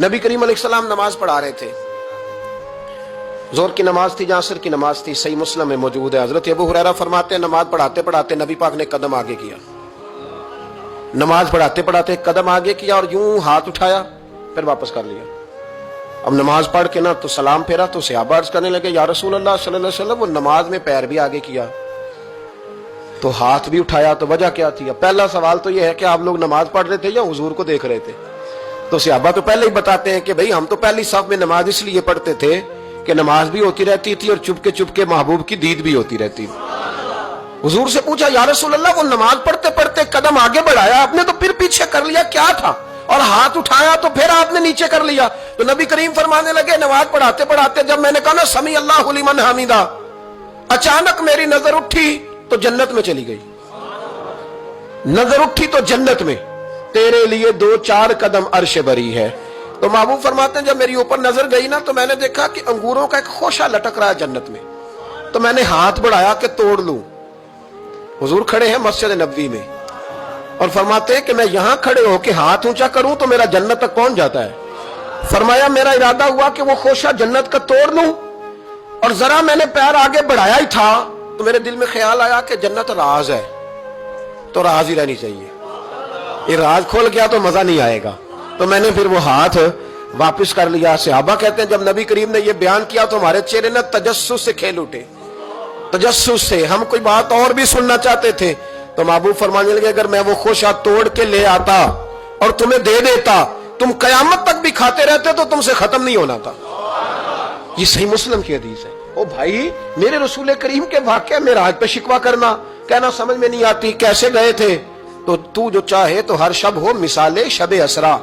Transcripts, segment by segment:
نبی کریم علیہ السلام نماز پڑھا رہے تھے، ظہر کی نماز تھی یا عصر کی نماز تھی، صحیح مسلم میں موجود ہے۔ حضرت ابو ہریرہ فرماتے ہیں نماز پڑھاتے پڑھاتے نبی پاک نے قدم آگے کیا، نماز پڑھاتے پڑھاتے قدم آگے کیا اور یوں ہاتھ اٹھایا پھر واپس کر لیا۔ اب نماز پڑھ کے نا تو سلام پھیرا تو صحابہ عرض کرنے لگے یا رسول اللہ صلی اللہ علیہ وسلم وہ نماز میں پیر بھی آگے کیا تو ہاتھ بھی اٹھایا، تو وجہ کیا تھی؟ پہلا سوال تو یہ ہے کہ آپ لوگ نماز پڑھ رہے تھے یا حضور کو دیکھ رہے تھے؟ تو صحابہ تو پہلے ہی بتاتے ہیں کہ بھئی ہم تو پہلی صف میں نماز اس لیے پڑھتے تھے کہ نماز بھی ہوتی رہتی تھی اور چپ کے محبوب کی دید بھی ہوتی رہتی تھی۔ حضور سے پوچھا یا رسول اللہ وہ نماز پڑھتے پڑھتے قدم آگے بڑھایا آپ نے تو پھر پیچھے کر لیا، کیا تھا؟ اور ہاتھ اٹھایا تو پھر آپ نے نیچے کر لیا۔ تو نبی کریم فرمانے لگے نماز پڑھاتے پڑھاتے جب میں نے کہا نا سمی اللہ لمن حمیدہ، اچانک میری نظر اٹھی تو جنت میں چلی گئی، نظر اٹھی تو جنت میں، تیرے لیے 2-4 قدم عرش بری ہے۔ تو محبوب فرماتے ہیں جب میری اوپر نظر گئی نا تو میں نے دیکھا کہ انگوروں کا ایک خوشہ لٹک رہا ہے جنت میں، تو میں نے ہاتھ بڑھایا کہ توڑ لوں۔ حضور کھڑے ہیں مسجد نبوی میں اور فرماتے ہیں کہ میں یہاں کھڑے ہو کے ہاتھ اونچا کروں تو میرا جنت تک پہنچ جاتا ہے۔ فرمایا میرا ارادہ ہوا کہ وہ خوشہ جنت کا توڑ لوں، اور ذرا میں نے پیر آگے بڑھایا ہی تھا تو میرے دل میں خیال آیا کہ جنت راز ہے تو راز ہی رہنی چاہیے، یہ راز کھول گیا تو مزہ نہیں آئے گا، تو میں نے پھر وہ ہاتھ واپس کر لیا۔ صحابہ کہتے ہیں جب نبی کریم نے یہ بیان کیا تو ہمارے چہرے نے تجسس سے کھیل اٹھے، تجسس سے ہم کوئی بات اور بھی سننا چاہتے تھے۔ تو محبوب فرمانے لگے اگر میں وہ خوشہ توڑ کے لے آتا اور تمہیں دے دیتا تم قیامت تک بھی کھاتے رہتے تو تم سے ختم نہیں ہونا تھا۔ یہ صحیح مسلم کی حدیث ہے۔ او بھائی میرے رسول کریم کے واقعہ معراج پہ شکوہ کرنا، کہنا سمجھ میں نہیں آتی کیسے گئے تھے، تو جو چاہے تو ہر شب ہو مثال شب اسرا،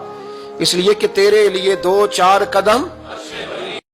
اس لیے کہ تیرے لیے 2-4 قدم